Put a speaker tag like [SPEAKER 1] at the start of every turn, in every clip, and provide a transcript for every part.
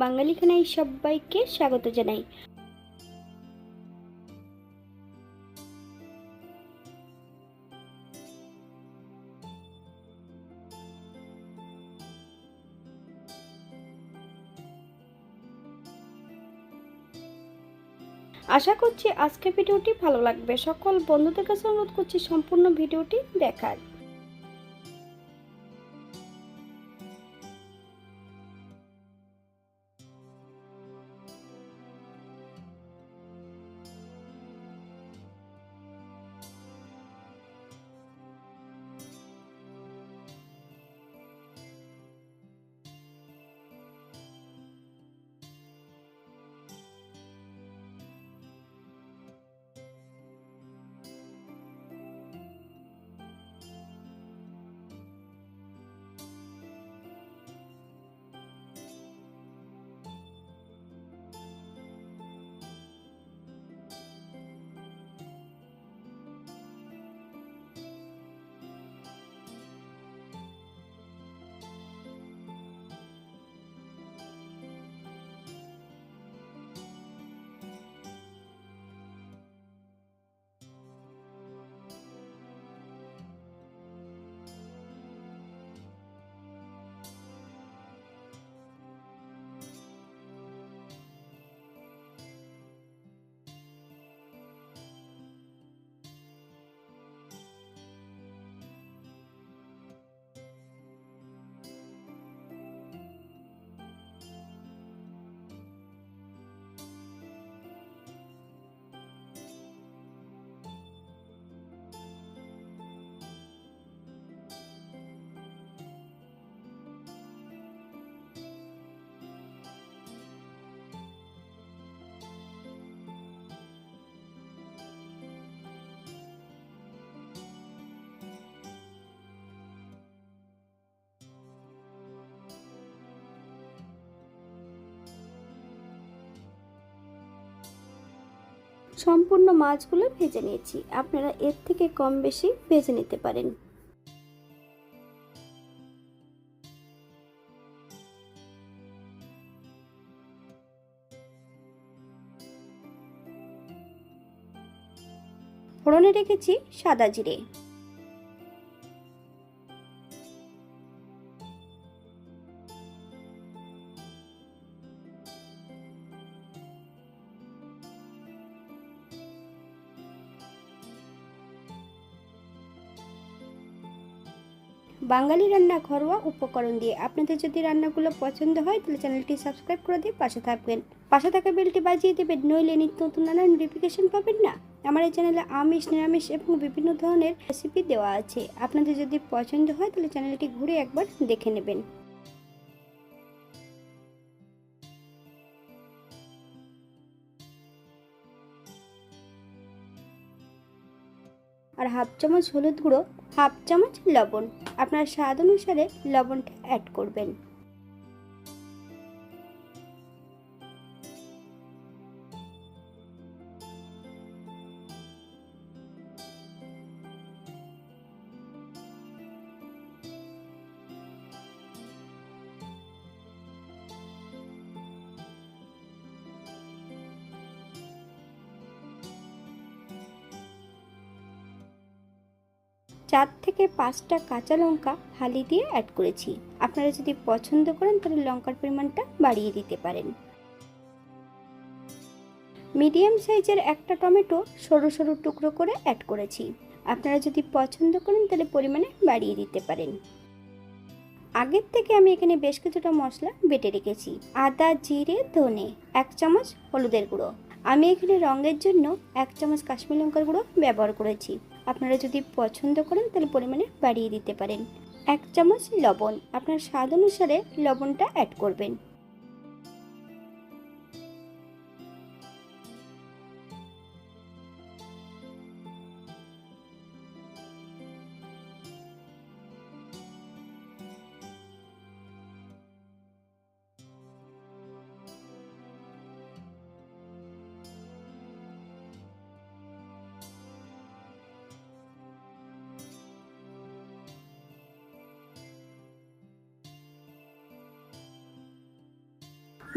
[SPEAKER 1] বাঙালি খানায় সবাইকে স্বাগত জানাই। আশা করছি আজকের ভিডিওটি ভালো লাগবে। সকল বন্ধুদের কাছে অনুরোধ করছি সম্পূর্ণ ভিডিওটি দেখার। সম্পূর্ণ মাছগুলো ভেজে নিয়েছি, আপনারা এর থেকে কম বেশি ভেজে নিতে পারেন। ফোড়নে রেখেছি সাদা জিরে, বাঙালি রান্না ঘরোয়া উপকরণ দিয়ে। আপনাদের যদি রান্নাগুলো পছন্দ হয় তাহলে চ্যানেলটি সাবস্ক্রাইব করে দিয়ে পাশে থাকবেন, পাশে থাকা বেলটি বাজিয়ে দেবেন, নইলে নিত্য নতুন নানা নোটিফিকেশন পাবেন না। আমার এই চ্যানেলে আমিষ, নিরামিষ এবং বিভিন্ন ধরনের রেসিপি দেওয়া আছে। আপনাদের যদি পছন্দ হয় তাহলে চ্যানেলটি ঘুরে একবার দেখে নেবেন। আর হাফ চামচ হলুদ গুঁড়ো, হাফ চামচ লবণ, আপনার স্বাদ অনুসারে লবণটা অ্যাড করবেন। চার থেকে পাঁচটা কাঁচা লঙ্কা ফালি দিয়ে অ্যাড করেছি। আপনারা যদি পছন্দ করেন তাহলে লঙ্কার পরিমাণটা বাড়িয়ে দিতে পারেন। মিডিয়াম সাইজের একটা টমেটো সরু সরু টুকরো করে অ্যাড করেছি। আপনারা যদি পছন্দ করেন তাহলে পরিমাণে বাড়িয়ে দিতে পারেন। আগের থেকে আমি এখানে বেশ কিছুটা মশলা বেটে রেখেছি। আদা, জিরে, ধনে, এক চামচ হলুদের গুঁড়ো। আমি এখানে রঙের জন্য এক চামচ কাশ্মীরি লঙ্কার গুঁড়ো ব্যবহার করেছি। আপনারা যদি পছন্দ করেন তাহলে পরিমাণে বাড়িয়ে দিতে পারেন। এক চামচ লবণ, আপনার স্বাদ অনুসারে লবণটা অ্যাড করবেন।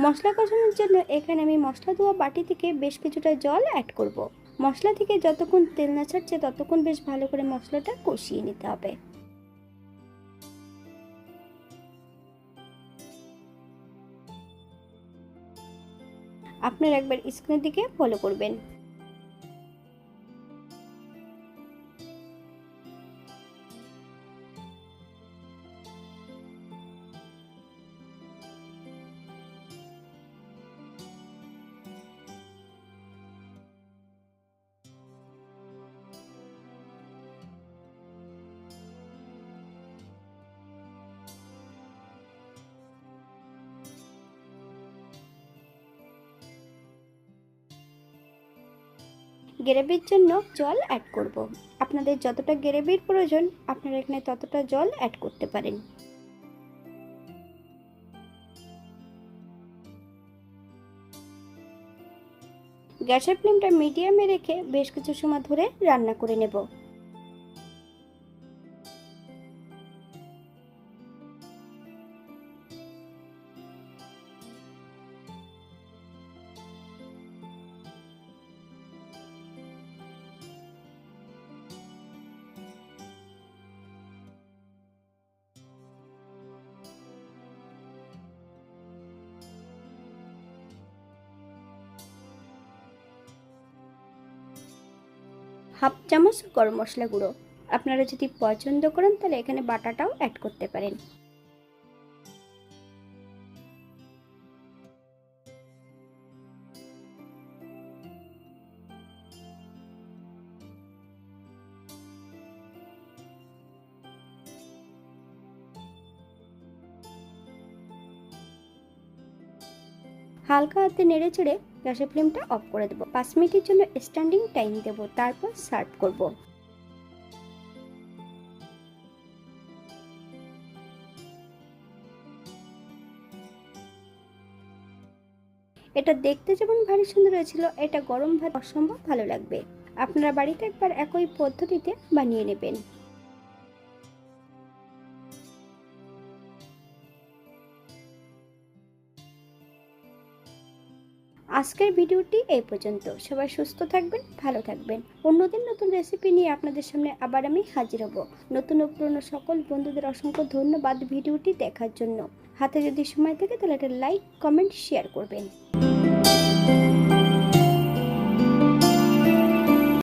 [SPEAKER 1] মশলা কষানোর জন্য এখানে আমি মশলা ধোয়া বাটি থেকে বেশ কিছুটা জল অ্যাড করব। মশলা থেকে যতক্ষণ তেল না ছাড়ছে ততক্ষণ বেশ ভালো করে মশলাটা কষিয়ে নিতে হবে। আপনারা একবার স্ক্রিনের দিকে ফলো করবেন। গ্রেভির জন্য জল অ্যাড করব। আপনাদের যতটা গ্রেভির প্রয়োজন আপনারা এখানে ততটা জল অ্যাড করতে পারেন। গ্যাসের ফ্লেমটা মিডিয়ামে রেখে বেশ কিছু সময় ধরে রান্না করে নেব। হাফ চামচ গরম মশলা গুঁড়ো। আপনারা যদি পছন্দ করেন তাহলে এখানে বাটাটাও অ্যাড করতে পারেন। হালকা হাতে নেড়ে চেড়ে গ্যাসের ফ্লেমটা অফ করে দেবো। 5 মিনিটের জন্য স্ট্যান্ডিং টাইম দেবো, তারপর সার্ভ করব। এটা দেখতে যেমন ভারী সুন্দর হয়েছিল, এটা গরম ভাত অসম্ভব ভালো লাগবে। আপনারা বাড়িতে একবার একই পদ্ধতিতে বানিয়ে নেবেন। আজকের ভিডিওটি এই পর্যন্ত। সবাই সুস্থ থাকবেন, ভালো থাকবেন। অন্যদিন নতুন রেসিপি নিয়ে আপনাদের সামনে আবার আমি হাজির হব। নতুন ও পুরনো সকল বন্ধুদের অসংখ্য ধন্যবাদ ভিডিওটি দেখার জন্য। হাতে যদি সময় থাকে তাহলে একটা লাইক, কমেন্ট, শেয়ার করবেন।